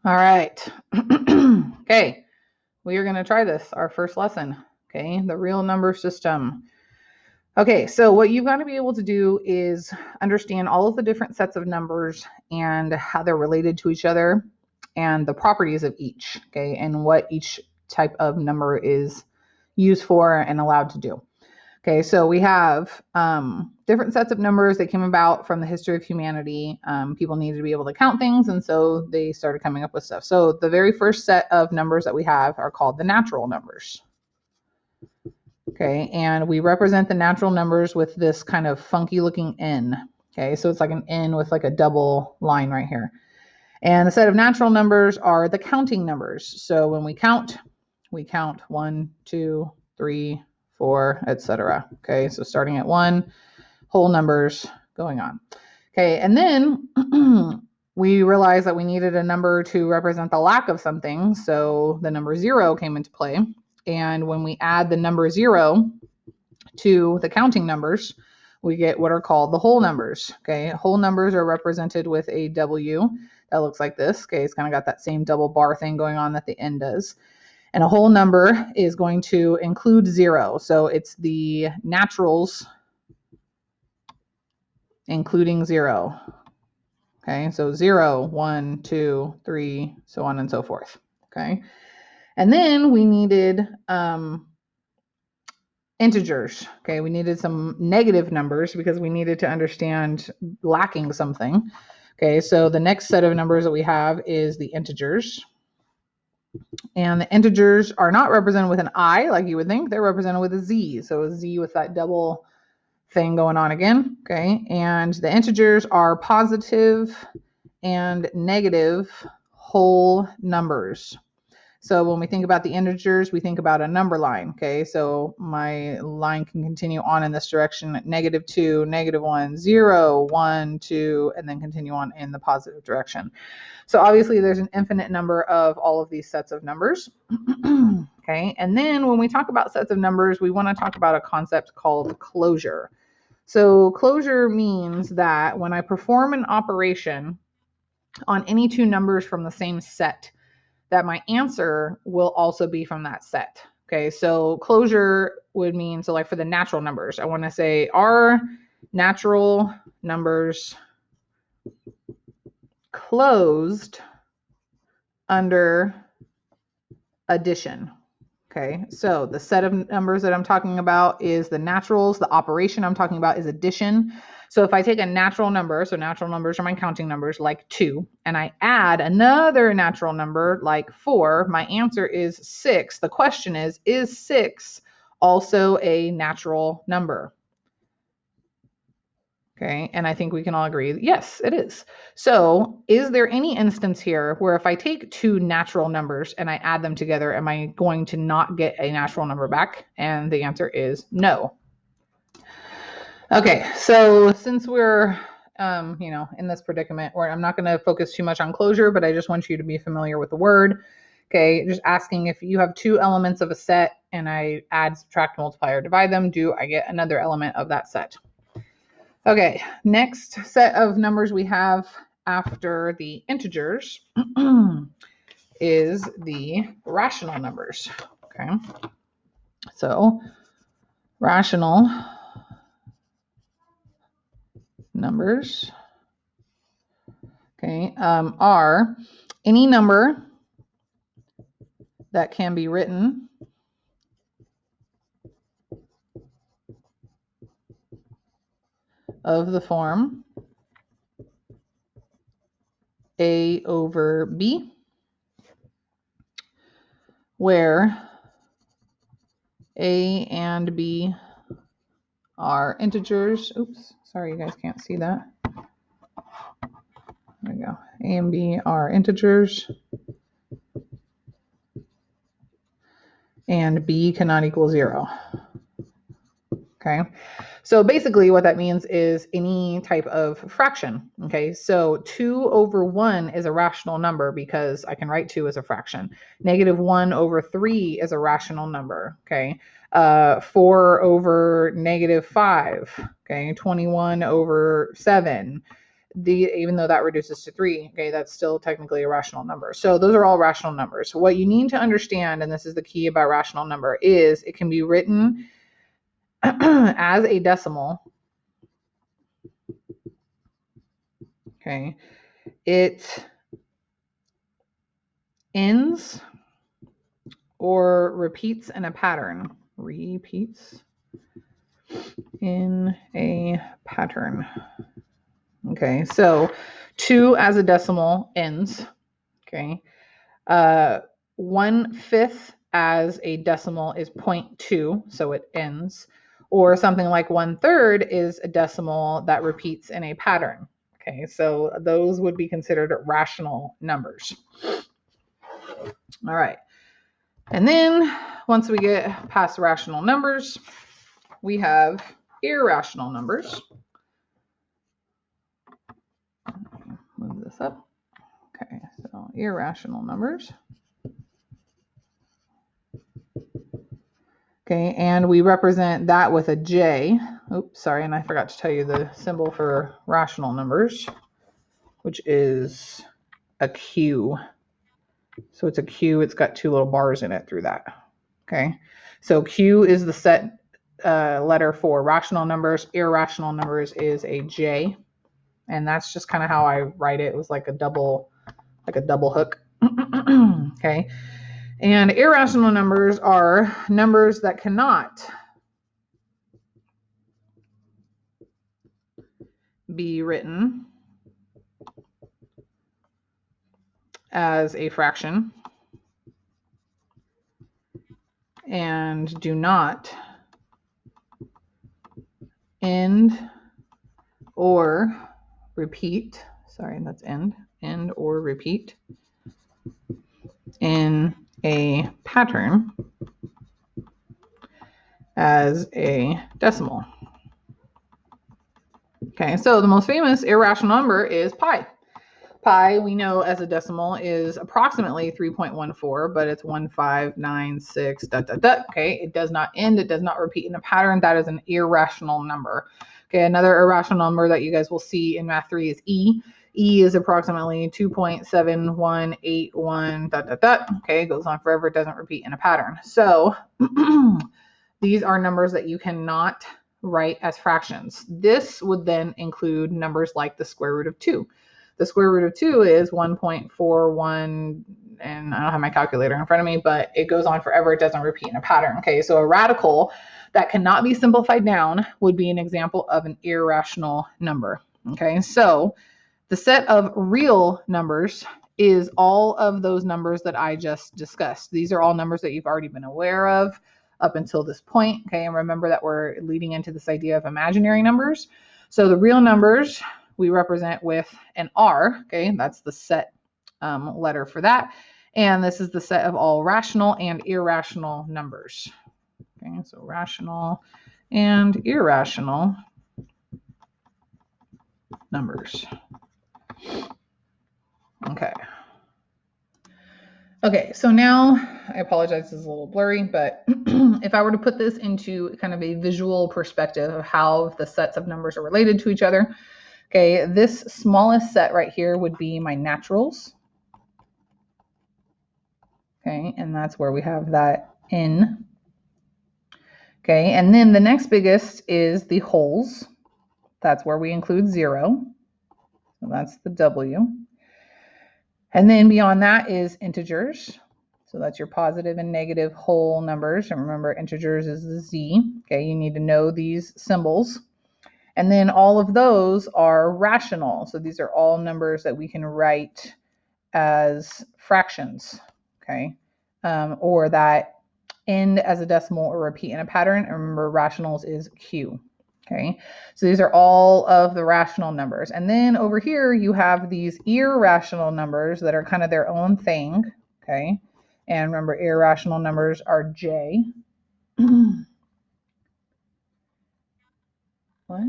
All right. Okay, we are going to try this, our first lesson. Okay, the real number system. Okay, so what you've got to be able to do is understand all of the different sets of numbers and how they're related to each other and the properties of each, okay, and what each type of number is used for and allowed to do. Okay, so we have different sets of numbers that came about from the history of humanity. People needed to be able to count things, and so they started coming up with stuff. So the very first set of numbers that we have are called the natural numbers. Okay, and we represent the natural numbers with this kind of funky looking N. Okay, so it's like an N with like a double line right here. And the set of natural numbers are the counting numbers. So when we count 1, 2, 3, 4, etc. Okay, so starting at 1, whole numbers going on. Okay, and then we realized that we needed a number to represent the lack of something, so the number 0 came into play. And when we add the number 0 to the counting numbers, we get what are called the whole numbers. Okay, whole numbers are represented with a W that looks like this. Okay, it's kind of got that same double bar thing going on that the N does. And a whole number is going to include 0. So it's the naturals including 0. Okay, so 0, 1, 2, 3, so on and so forth. Okay, and then we needed integers. Okay, we needed some negative numbers because we needed to understand lacking something. Okay, so the next set of numbers that we have is the integers. And the integers are not represented with an I like you would think. They're represented with a Z. So a Z with that double thing going on again. Okay, and the integers are positive and negative whole numbers. So when we think about the integers, we think about a number line. Okay, so my line can continue on in this direction: -2, -1, 0, 1, 2, and then continue on in the positive direction. So obviously there's an infinite number of all of these sets of numbers. Okay, and then when we talk about sets of numbers, we want to talk about a concept called closure. So closure means that when I perform an operation on any two numbers from the same set, that my answer will also be from that set. Okay, so closure would mean, so like for the natural numbers, I want to say are natural numbers closed under addition. Okay, so the set of numbers that I'm talking about is the naturals. The operation I'm talking about is addition. So if I take a natural number, so natural numbers are my counting numbers, like 2, and I add another natural number like 4, my answer is 6. The question is 6 also a natural number? Okay, and I think we can all agree, yes, it is. So is there any instance here where if I take two natural numbers and I add them together, am I going to not get a natural number back? And the answer is no. Okay, so since we're in this predicament where I'm not going to focus too much on closure, but I just want you to be familiar with the word. Okay, just asking if you have two elements of a set and I add, subtract, multiply, or divide them, do I get another element of that set? Okay, next set of numbers we have after the integers is the rational numbers. Okay, so rational numbers, okay, are any number that can be written of the form A over B, where A and B are integers. Oops, sorry, you guys can't see that. There we go. A and B are integers, and B cannot equal 0. Okay, so basically what that means is any type of fraction. Okay, so 2 over 1 is a rational number because I can write 2 as a fraction. -1 over 3 is a rational number. Okay, 4 over -5. Okay, 21 over 7. even though that reduces to 3, okay, that's still technically a rational number. So those are all rational numbers. What you need to understand, and this is the key about rational number, is it can be written as a decimal. Okay, it ends or repeats in a pattern. Repeats in a pattern. Okay, so 2 as a decimal ends. Okay, 1/5 as a decimal is 0.2, so it ends. Or something like 1/3 is a decimal that repeats in a pattern. Okay, so those would be considered rational numbers. All right, and then once we get past rational numbers, we have irrational numbers. Move this up. Okay, so irrational numbers. Okay, and we represent that with a J. Oops, sorry, and I forgot to tell you the symbol for rational numbers, which is a Q. So it's a Q, it's got 2 little bars in it through that. Okay, so Q is the set letter for rational numbers. Irrational numbers is a J, and that's just kind of how I write it. It was like a double hook. Okay, and irrational numbers are numbers that cannot be written as a fraction and do not end or repeat. Sorry, that's end or repeat in a pattern as a decimal. Okay, so the most famous irrational number is pi. Pi, we know as a decimal, is approximately 3.14, but it's 1596, ... Okay, it does not end, it does not repeat in a pattern. That is an irrational number. Okay, another irrational number that you guys will see in Math 3 is E. E is approximately 2.7181, ... Okay, it goes on forever, it doesn't repeat in a pattern. So these are numbers that you cannot write as fractions. This would then include numbers like the square root of 2. The square root of 2 is 1.41, and I don't have my calculator in front of me, but it goes on forever. It doesn't repeat in a pattern. Okay, so a radical that cannot be simplified down would be an example of an irrational number. Okay, so the set of real numbers is all of those numbers that I just discussed. These are all numbers that you've already been aware of up until this point. Okay, and remember that we're leading into this idea of imaginary numbers. So the real numbers we represent with an R. Okay, that's the set letter for that. And this is the set of all rational and irrational numbers. Okay, so rational and irrational numbers. Okay. Okay, so now, I apologize, this is a little blurry, but if I were to put this into kind of a visual perspective of how the sets of numbers are related to each other, okay, this smallest set right here would be my naturals. Okay, and that's where we have that N. Okay, and then the next biggest is the wholes. That's where we include 0. So that's the W. And then beyond that is integers. So that's your positive and negative whole numbers. And remember, integers is the Z. Okay, you need to know these symbols. And then all of those are rational. So these are all numbers that we can write as fractions. Okay, or that end as a decimal or repeat in a pattern. And remember, rationals is Q. Okay, so these are all of the rational numbers. And then over here, you have these irrational numbers that are kind of their own thing. Okay, and remember, irrational numbers are J. What?